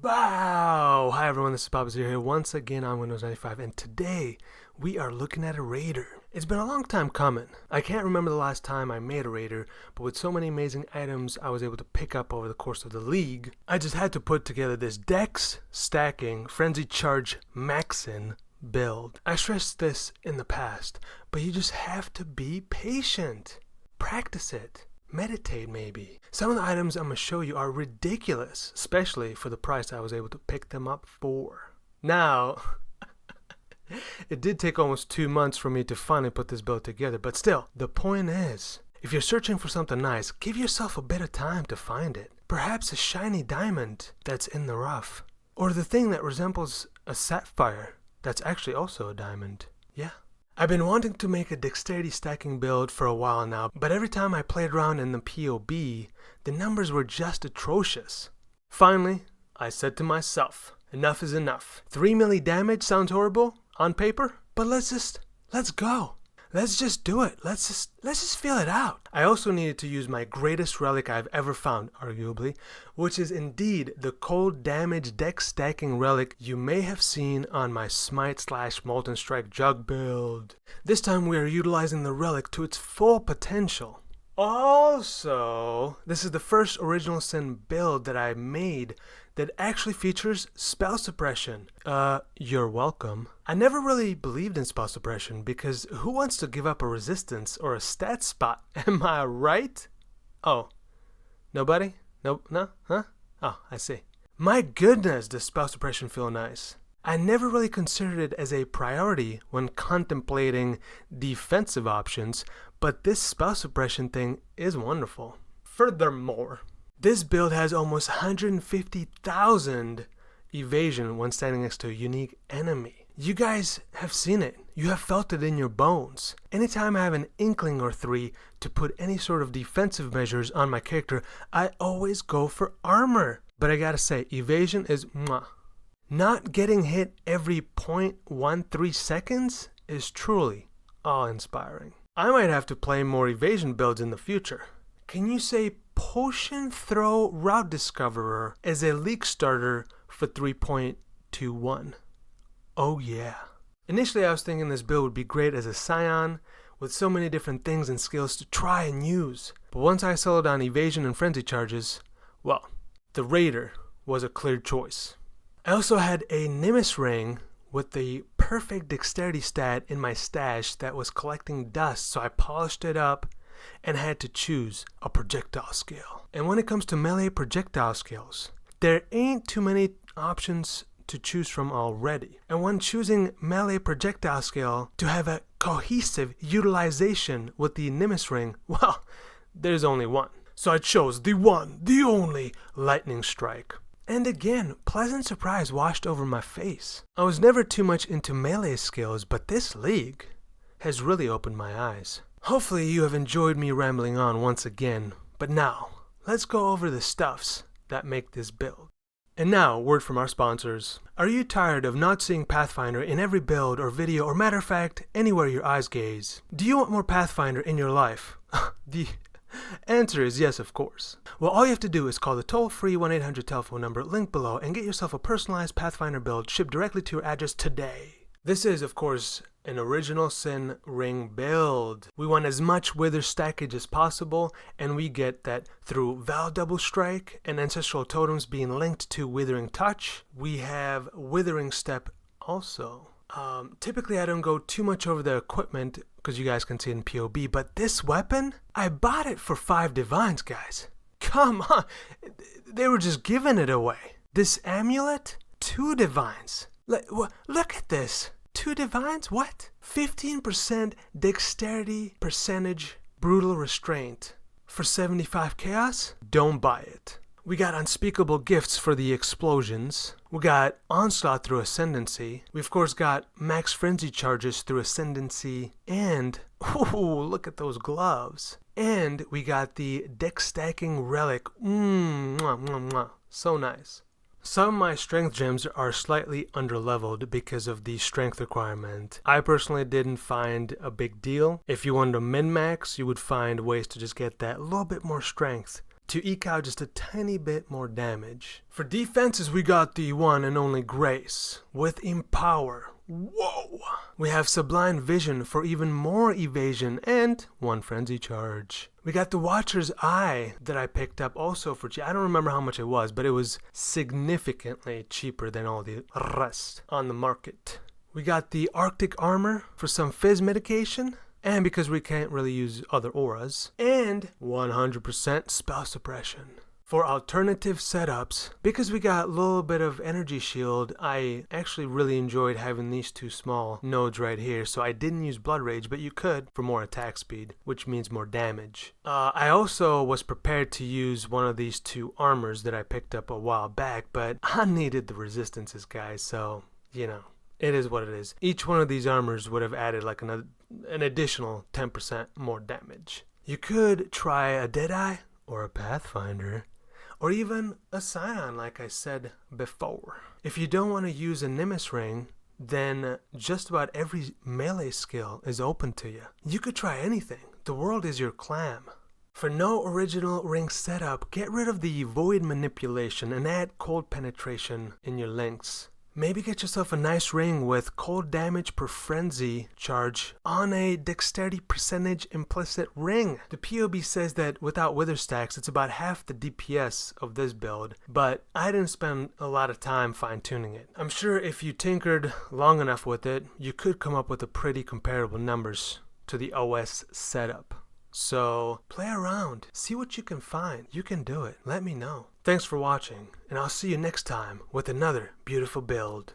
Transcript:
Bow! Hi everyone, this is Bob here once again on Windows 95, and today we are looking at a raider. It's been a long time coming. I can't remember the last time I made a raider, but with so many amazing items I was able to pick up over the course of the league, I just had to put together this Dex stacking Frenzy Charge Maxin build. I stressed this in the past, but you just have to be patient. Practice it. Meditate maybe. Some of the items I'm going to show you are ridiculous, especially for the price I was able to pick them up for. Now, it did take almost 2 months for me to finally put this build together, but still, the point is, if you're searching for something nice, give yourself a bit of time to find it. Perhaps a shiny diamond that's in the rough, or the thing that resembles a sapphire that's actually also a diamond. Yeah. I've been wanting to make a dexterity stacking build for a while now, but every time I played around in the POB, the numbers were just atrocious. Finally, I said to myself, enough is enough. 3 melee damage sounds horrible on paper, but let's go. Let's just do it. Let's just feel it out. I also needed to use my greatest relic I've ever found, arguably, which is indeed the cold damage dex stacking relic you may have seen on my Smite / Molten Strike Jug build. This time we are utilizing the relic to its full potential. Also, this is the first Original Sin build that I made that actually features spell suppression. You're welcome. I never really believed in spell suppression because who wants to give up a resistance or a stat spot? Am I right? Oh, nobody? Nope, no? Huh? Oh, I see. My goodness, does spell suppression feel nice. I never really considered it as a priority when contemplating defensive options, but this spell suppression thing is wonderful. Furthermore, this build has almost 150,000 evasion when standing next to a unique enemy. You guys have seen it. You have felt it in your bones. Anytime I have an inkling or 3 to put any sort of defensive measures on my character, I always go for armor. But I gotta say, evasion is mwah. Not getting hit every 0.13 seconds is truly awe-inspiring. I might have to play more evasion builds in the future. Can you say Potion Throw Route Discoverer as a league starter for 3.21? Oh yeah. Initially I was thinking this build would be great as a Scion with so many different things and skills to try and use. But once I settled on evasion and frenzy charges, well, the Raider was a clear choice. I also had a Nimbus ring with the perfect dexterity stat in my stash that was collecting dust, so I polished it up and had to choose a projectile skill. And when it comes to melee projectile skills, there ain't too many options to choose from already. And when choosing melee projectile skill to have a cohesive utilization with the Nimbus ring, well, there's only one. So I chose the one, the only Lightning Strike. And again, pleasant surprise washed over my face. I was never too much into melee skills, but this league has really opened my eyes. Hopefully you have enjoyed me rambling on once again, but now, let's go over the stuffs that make this build. And now, word from our sponsors. Are you tired of not seeing Pathfinder in every build or video or matter of fact, anywhere your eyes gaze? Do you want more Pathfinder in your life? The answer is yes, of course. Well, all you have to do is call the toll-free 1-800 telephone number linked below and get yourself a personalized Pathfinder build shipped directly to your address today. This is, of course, an Original Sin ring build. We want as much Wither stackage as possible, and we get that through Val Double Strike and Ancestral Totems being linked to Withering Touch. We have Withering Step also. Typically I don't go too much over the equipment because you guys can see it in POB, but this weapon, I bought it for 5 divines, guys. Come on, they were just giving it away. This amulet, 2 divines. Look at this. 2 divines? What? 15% dexterity percentage brutal restraint for 75 chaos? Don't buy it. We got unspeakable gifts for the explosions. We got onslaught through ascendancy. We of course got max frenzy charges through ascendancy, and ooh, look at those gloves. And we got the dex stacking relic. Mwah, mwah, mwah. So nice. Some of my strength gems are slightly underleveled because of the strength requirement. I personally didn't find a big deal. If you wanted to min-max, you would find ways to just get that little bit more strength to eke out just a tiny bit more damage. For defenses, we got the one and only Grace with Empower. Whoa! We have Sublime Vision for even more evasion and one Frenzy Charge. We got the Watcher's Eye that I picked up also for cheap. I don't remember how much it was, but it was significantly cheaper than all the rest on the market. We got the Arctic Armor for some fizz mitigation, and because we can't really use other auras, and 100% spell suppression. For alternative setups, because we got a little bit of energy shield, I actually really enjoyed having these two small nodes right here, so I didn't use Blood Rage, but you could for more attack speed, which means more damage. I also was prepared to use one of these two armors that I picked up a while back, but I needed the resistances, guys, so, you know, it is what it is. Each one of these armors would have added like an additional 10% more damage. You could try a Deadeye or a Pathfinder, or even a Scion like I said before. If you don't want to use a Nimbus Ring, then just about every melee skill is open to you. You could try anything. The world is your clam. For no original ring setup, get rid of the Void Manipulation and add Cold Penetration in your links. Maybe get yourself a nice ring with cold damage per frenzy charge on a dexterity percentage implicit ring. The POB says that without wither stacks, it's about half the DPS of this build, but I didn't spend a lot of time fine-tuning it. I'm sure if you tinkered long enough with it, you could come up with a pretty comparable numbers to the OS setup. So play around, see what you can find. You can do it. Let me know. Thanks for watching, and I'll see you next time with another beautiful build.